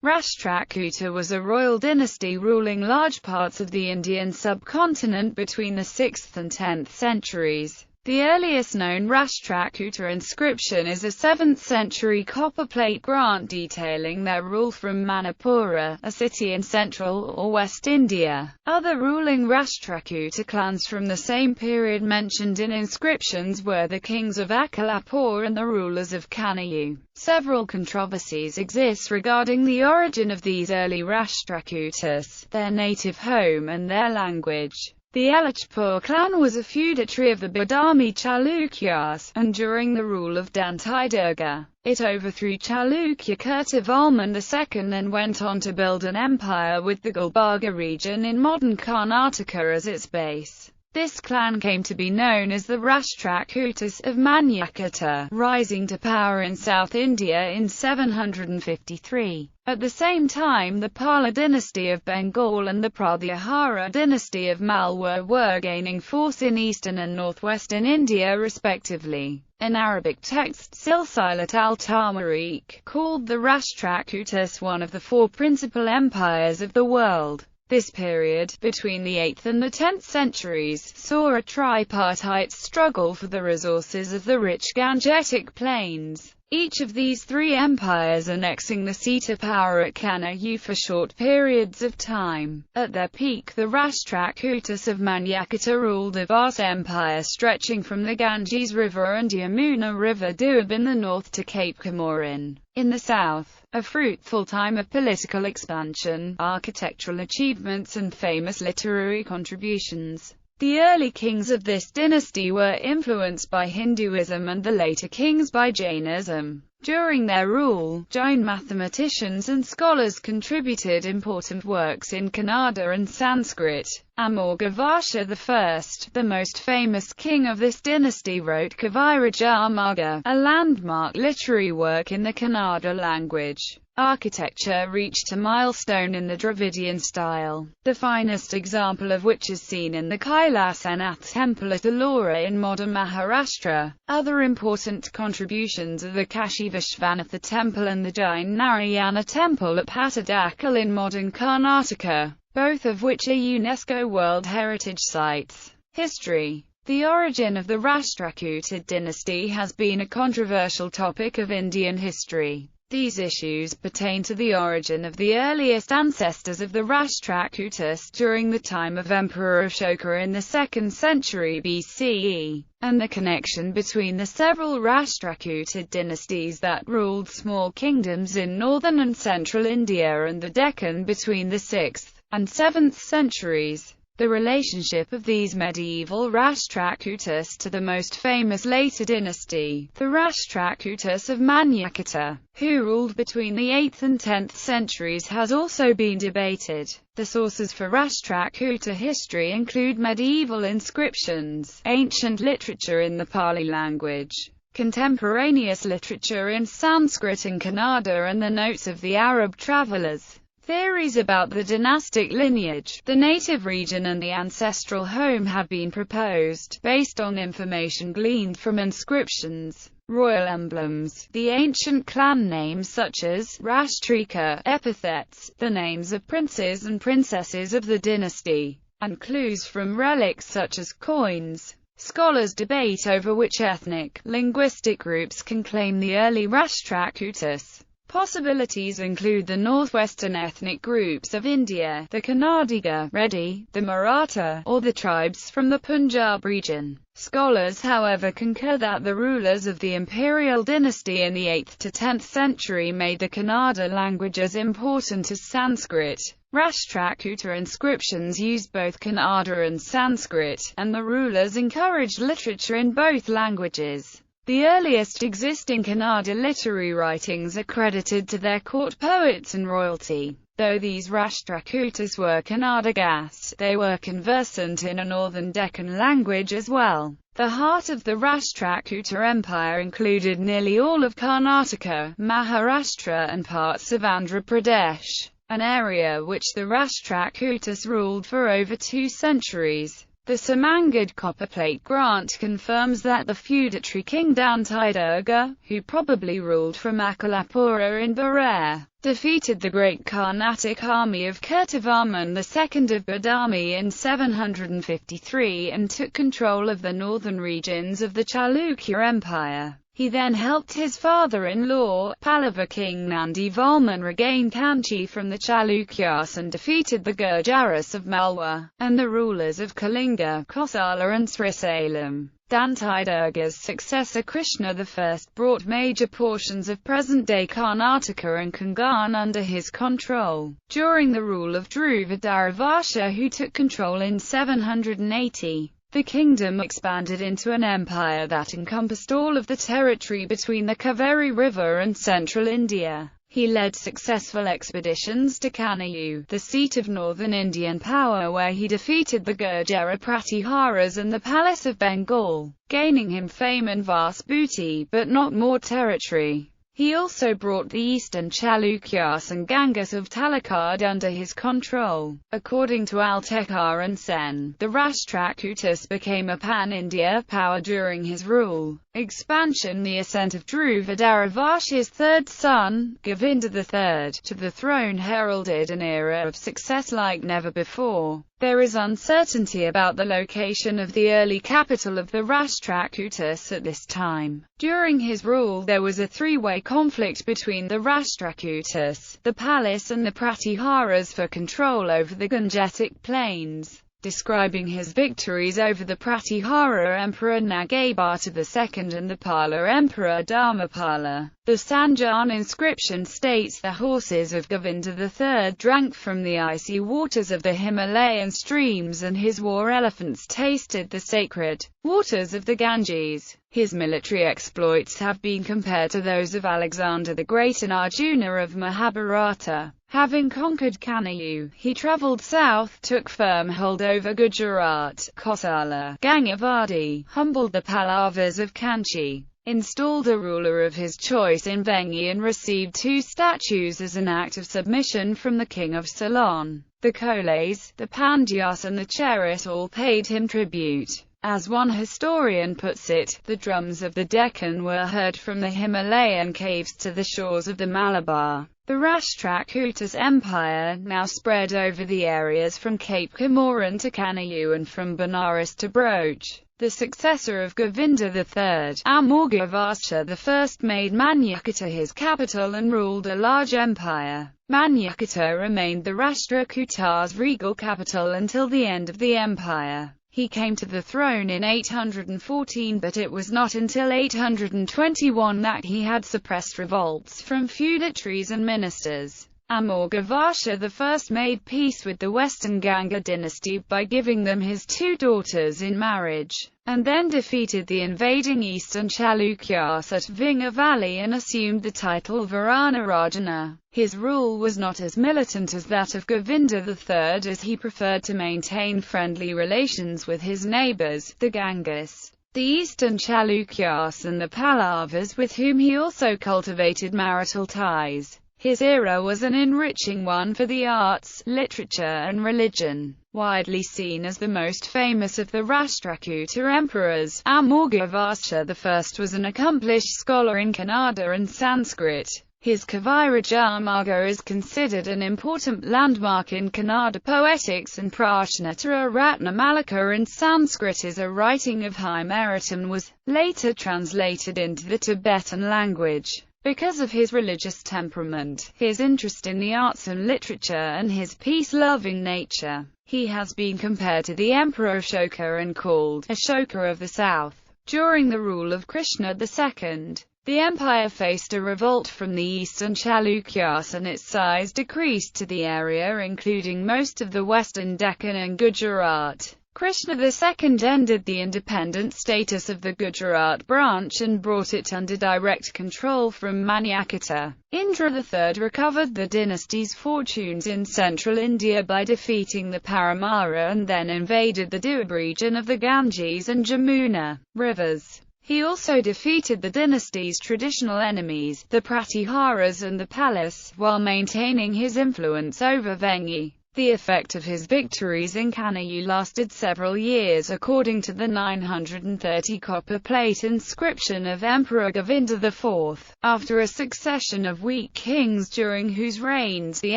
Rashtrakuta was a royal dynasty ruling large parts of the Indian subcontinent between the 6th and 10th centuries. The earliest known Rashtrakuta inscription is a 7th century copperplate grant detailing their rule from Manipura, a city in central or West India. Other ruling Rashtrakuta clans from the same period mentioned in inscriptions were the kings of Akalapur and the rulers of Kanayu. Several controversies exist regarding the origin of these early Rashtrakutas, their native home and their language. The Elachpur clan was a feudatory of the Badami Chalukyas, and during the rule of Dantidurga, it overthrew Chalukya Kirtivalman II and went on to build an empire with the Gulbarga region in modern Karnataka as its base. This clan came to be known as the Rashtrakutas of Manyakata, rising to power in South India in 753. At the same time, the Pala dynasty of Bengal and the Pratyahara dynasty of Malwa were gaining force in eastern and northwestern India respectively. In Arabic text, Silsilat al-Tamariq called the Rashtrakutas one of the four principal empires of the world. This period, between the 8th and the 10th centuries, saw a tripartite struggle for the resources of the rich Gangetic plains, each of these three empires annexing the seat of power at Kanayu for short periods of time. At their peak, the Rashtrakutas of Manyakata ruled a vast empire stretching from the Ganges River and Yamuna River Doab in the north to Cape Comorin in the south. A fruitful time of political expansion, architectural achievements and famous literary contributions. The early kings of this dynasty were influenced by Hinduism and the later kings by Jainism. During their rule, Jain mathematicians and scholars contributed important works in Kannada and Sanskrit. Amoghavarsha I, the most famous king of this dynasty, wrote Kavirajamagga, a landmark literary work in the Kannada language. Architecture reached a milestone in the Dravidian style, the finest example of which is seen in the Kailasanath temple at Ellora in modern Maharashtra. Other important contributions are the Kashi Vishwanatha temple and the Jain Narayana temple at Pattadakal in modern Karnataka, both of which are UNESCO World Heritage Sites. History. The origin of the Rashtrakuta dynasty has been a controversial topic of Indian history. These issues pertain to the origin of the earliest ancestors of the Rashtrakutas during the time of Emperor Ashoka in the 2nd century BCE, and the connection between the several Rashtrakuta dynasties that ruled small kingdoms in northern and central India and the Deccan between the 6th and 7th centuries. The relationship of these medieval Rashtrakutas to the most famous later dynasty, the Rashtrakutas of Manyakata, who ruled between the 8th and 10th centuries, has also been debated. The sources for Rashtrakuta history include medieval inscriptions, ancient literature in the Pali language, contemporaneous literature in Sanskrit and Kannada, and the notes of the Arab travelers. Theories about the dynastic lineage, the native region and the ancestral home have been proposed, based on information gleaned from inscriptions, royal emblems, the ancient clan names such as Rashtrika, epithets, the names of princes and princesses of the dynasty, and clues from relics such as coins. Scholars debate over which ethnic, linguistic groups can claim the early Rashtrakutas. Possibilities include the northwestern ethnic groups of India, the Kannadiga, Reddy, the Maratha, or the tribes from the Punjab region. Scholars, however, concur that the rulers of the imperial dynasty in the 8th to 10th century made the Kannada language as important as Sanskrit. Rashtrakuta inscriptions used both Kannada and Sanskrit, and the rulers encouraged literature in both languages. The earliest existing Kannada literary writings are credited to their court poets and royalty. Though these Rashtrakutas were Kannadigas, they were conversant in a northern Deccan language as well. The heart of the Rashtrakuta Empire included nearly all of Karnataka, Maharashtra and parts of Andhra Pradesh, an area which the Rashtrakutas ruled for over 2 centuries. The Samangad copperplate grant confirms that the feudatory king Dantidurga, who probably ruled from Akalapura in Berar, defeated the great Carnatic army of Kirtivarman II of Badami in 753 and took control of the northern regions of the Chalukya Empire. He then helped his father-in-law, Pallava king Nandi Varman, regain Kanchi from the Chalukyas and defeated the Gurjaras of Malwa, and the rulers of Kalinga, Kosala and Srisalam. Dantidurga's successor Krishna I brought major portions of present-day Karnataka and Konkan under his control. During the rule of Dhruva Dharavarsha, who took control in 780, the kingdom expanded into an empire that encompassed all of the territory between the Kaveri River and central India. He led successful expeditions to Kanayu, the seat of northern Indian power, where he defeated the Gurjara Pratiharas and the Palace of Bengal, gaining him fame and vast booty, but not more territory. He also brought the eastern Chalukyas and Gangas of Talakad under his control. According to Altekar and Sen, the Rashtrakutas became a pan-India power during his rule. Expansion. The ascent of Dhruva Dharavarsha's third son, Govinda III, to the throne heralded an era of success like never before. There is uncertainty about the location of the early capital of the Rashtrakutas at this time. During his rule there was a three-way conflict between the Rashtrakutas, the palace and the Pratiharas for control over the Gangetic plains. Describing his victories over the Pratihara Emperor Nagabhata II and the Pala Emperor Dharmapala, the Sanjan inscription states the horses of Govinda III drank from the icy waters of the Himalayan streams and his war elephants tasted the sacred waters of the Ganges. His military exploits have been compared to those of Alexander the Great and Arjuna of Mahabharata. Having conquered Kanayu, he travelled south, took firm hold over Gujarat, Kosala, Gangavadi, humbled the Pallavas of Kanchi, installed a ruler of his choice in Vengi and received 2 statues as an act of submission from the king of Ceylon. The Koles, the Pandyas and the Cherit all paid him tribute. As one historian puts it, the drums of the Deccan were heard from the Himalayan caves to the shores of the Malabar. The Rashtrakutas Empire now spread over the areas from Cape Comorin to Kanayu and from Benares to Broch. The successor of Govinda III, Amoghavarsha I, made Manyakata his capital and ruled a large empire. Manyakata remained the Rashtrakutas' regal capital until the end of the empire. He came to the throne in 814, but it was not until 821 that he had suppressed revolts from feudatories and ministers. Amoghavarsha I made peace with the Western Ganga dynasty by giving them his 2 daughters in marriage, and then defeated the invading Eastern Chalukyas at Vinga Valley and assumed the title Varanarajana. His rule was not as militant as that of Govinda III, as he preferred to maintain friendly relations with his neighbours, the Gangas, the Eastern Chalukyas and the Pallavas, with whom he also cultivated marital ties. His era was an enriching one for the arts, literature and religion. Widely seen as the most famous of the Rashtrakuta emperors, Amoghavarsha I was an accomplished scholar in Kannada and Sanskrit. His Kavirajamaga is considered an important landmark in Kannada poetics, and Prashnatara Ratnamalika in Sanskrit is a writing of high merit and was later translated into the Tibetan language. Because of his religious temperament, his interest in the arts and literature, and his peace-loving nature, he has been compared to the Emperor Ashoka and called Ashoka of the South. During the rule of Krishna II, the empire faced a revolt from the eastern Chalukyas and its size decreased to the area including most of the western Deccan and Gujarat. Krishna II ended the independent status of the Gujarat branch and brought it under direct control from Manyakata. Indra III recovered the dynasty's fortunes in central India by defeating the Paramara and then invaded the Doab region of the Ganges and Jamuna rivers. He also defeated the dynasty's traditional enemies, the Pratiharas and the Palace, while maintaining his influence over Vengi. The effect of his victories in Kanayu lasted several years, according to the 930 copper plate inscription of Emperor Govinda IV. After a succession of weak kings during whose reigns the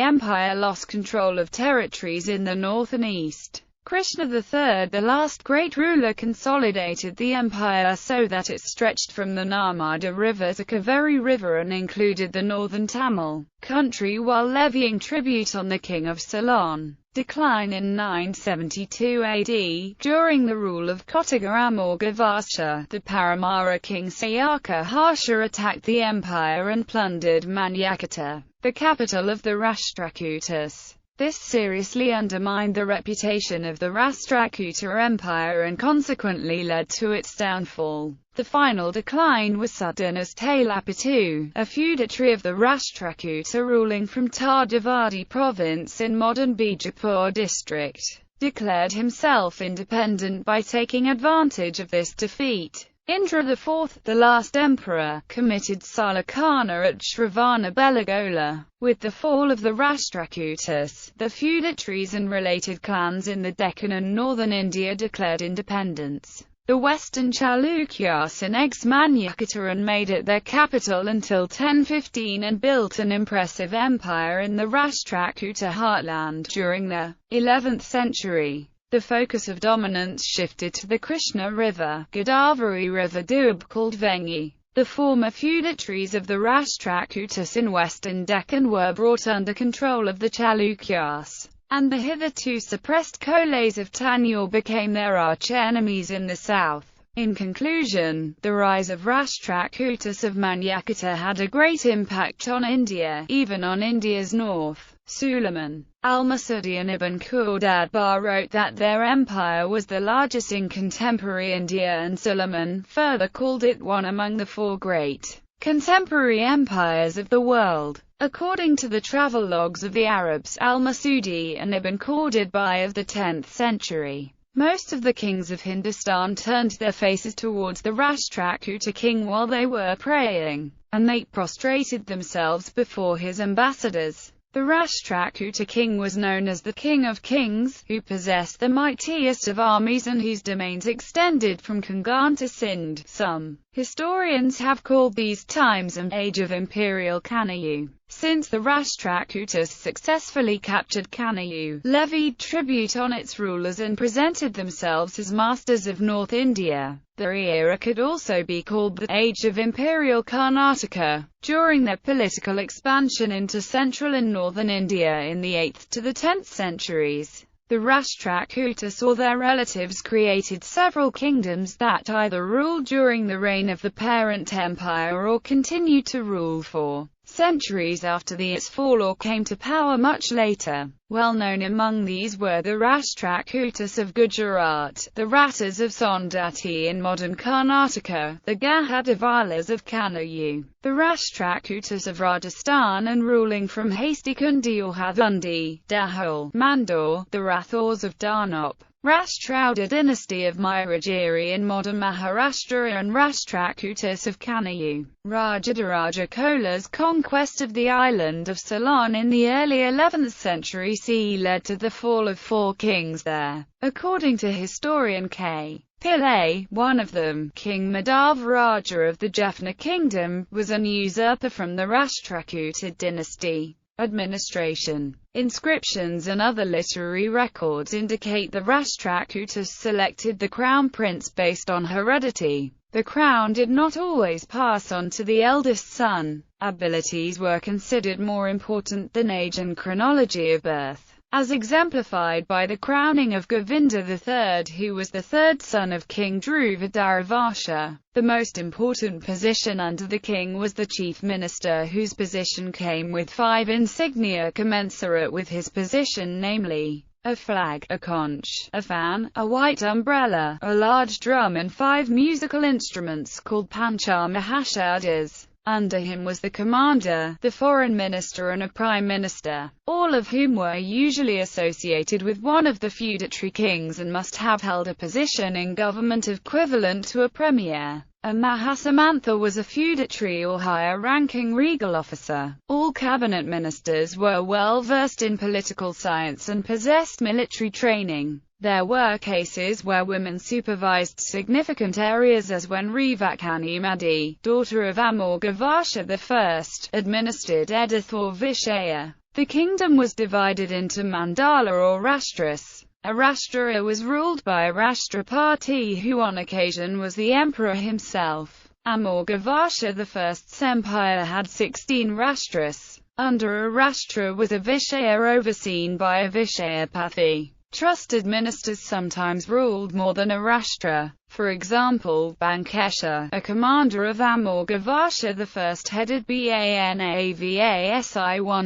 empire lost control of territories in the north and east, Krishna III, the last great ruler, consolidated the empire so that it stretched from the Narmada River to Kaveri River and included the northern Tamil country while levying tribute on the king of Ceylon. Decline in 972 AD. During the rule of Kotiga Amoghavarsha, the Paramara king Sayaka Harsha attacked the empire and plundered Manyakhata, the capital of the Rashtrakutas. This seriously undermined the reputation of the Rashtrakuta Empire and consequently led to its downfall. The final decline was sudden as Talapattu, a feudatory of the Rashtrakuta ruling from Tardavadi province in modern Bijapur district, declared himself independent by taking advantage of this defeat. Indra IV, the last emperor, committed Salakana at Shravanabelagola. With the fall of the Rashtrakutas, the feudatories and related clans in the Deccan and northern India declared independence. The western Chalukyas annexed Manyakhata and made it their capital until 1015 and built an impressive empire in the Rashtrakuta heartland. During the 11th century, the focus of dominance shifted to the Krishna River, Godavari River Doab called Vengi. The former feudatories of the Rashtrakutas in western Deccan were brought under control of the Chalukyas, and the hitherto suppressed Koles of Tanur became their arch-enemies in the south. In conclusion, the rise of Rashtrakutas of Manyakhata had a great impact on India, even on India's north. Suleiman al-Masudi and Ibn Khordadbeh wrote that their empire was the largest in contemporary India, and Suleiman further called it one among the four great contemporary empires of the world. According to the travelogues of the Arabs al-Masudi and Ibn Khordadbeh of the 10th century, most of the kings of Hindustan turned their faces towards the Rashtrakuta king while they were praying, and they prostrated themselves before his ambassadors. The Rashtrakuta king was known as the King of Kings, who possessed the mightiest of armies and whose domains extended from Kangan to Sindh. Some historians have called these times an age of imperial Kanayu, since the Rashtrakutas successfully captured Kanayu, levied tribute on its rulers and presented themselves as masters of North India. The era could also be called the Age of Imperial Karnataka. During their political expansion into central and northern India in the 8th to the 10th centuries, the Rashtrakutas or their relatives created several kingdoms that either ruled during the reign of the parent empire or continued to rule for centuries after its fall or came to power much later. Well known among these were the Rashtrakutas of Gujarat, the Rathas of Sondati in modern Karnataka, the Gahadavalas of Kanayu, the Rashtrakutas of Rajasthan and ruling from Hastikundi or Hadundi, Dahol, Mandor, the Rathors of Darnop, Rashtrakuta dynasty of Mayragiri in modern Maharashtra and Rashtrakutas of Kanayu. Rajadaraja Chola's conquest of the island of Ceylon in the early 11th century CE led to the fall of four kings there. According to historian K. Pillai, one of them, King Madhavaraja of the Jaffna kingdom, was an usurper from the Rashtrakuta dynasty. Administration, inscriptions and other literary records indicate the Rashtrakutas selected the crown prince based on heredity. The crown did not always pass on to the eldest son. Abilities were considered more important than age and chronology of birth, as exemplified by the crowning of Govinda III, who was the third son of King Dhruva. The most important position under the king was the chief minister, whose position came with 5 insignia commensurate with his position, namely, a flag, a conch, a fan, a white umbrella, a large drum and 5 musical instruments called Panchamahashadas. Under him was the commander, the foreign minister and a prime minister, all of whom were usually associated with one of the feudatory kings and must have held a position in government equivalent to a premier. A Mahasamantha was a feudatory or higher-ranking regal officer. All cabinet ministers were well versed in political science and possessed military training. There were cases where women supervised significant areas, as when Revakani Madi, daughter of Amoghavarsha I, administered Edith or Vishaya. The kingdom was divided into mandala or rashtras. A rashtra was ruled by a Rashtrapati, who on occasion was the emperor himself. Amoghavarsha I's empire had 16 rashtras. Under a rashtra was a Vishaya overseen by a Vishayapati. Trusted ministers sometimes ruled more than a rashtra. For example, Bankesha, a commander of Amoghavarsha I, headed Banavasi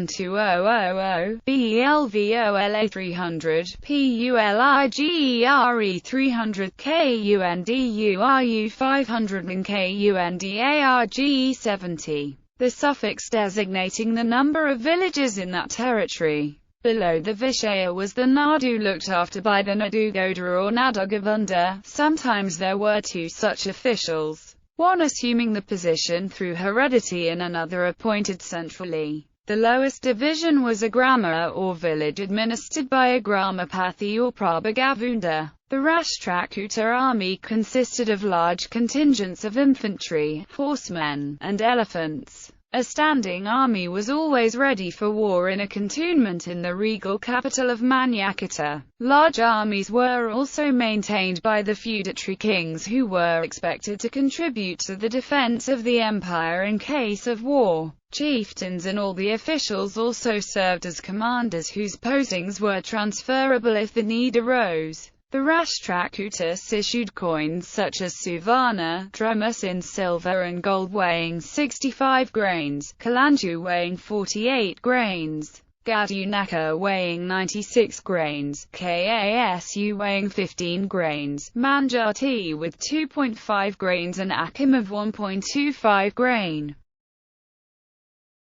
12000, Belvola 300, Puligere 300, Kunduru 500 and Kundarg 70. The suffix designating the number of villages in that territory. Below the Vishaya was the Nadu, looked after by the Nadugoda or Nadugavunda. Sometimes there were two such officials, one assuming the position through heredity and another appointed centrally. The lowest division was a grama or village administered by a Gramapati or Prabhagavunda. The Rashtrakuta army consisted of large contingents of infantry, horsemen, and elephants. A standing army was always ready for war in a cantonment in the regal capital of Manyakata. Large armies were also maintained by the feudatory kings, who were expected to contribute to the defense of the empire in case of war. Chieftains and all the officials also served as commanders, whose postings were transferable if the need arose. The Rashtrakutas issued coins such as Suvarna, drumas in silver and gold weighing 65 grains, Kalanju weighing 48 grains, Gadunaka weighing 96 grains, Kasu weighing 15 grains, Manjati with 2.5 grains and Akim of 1.25 grain.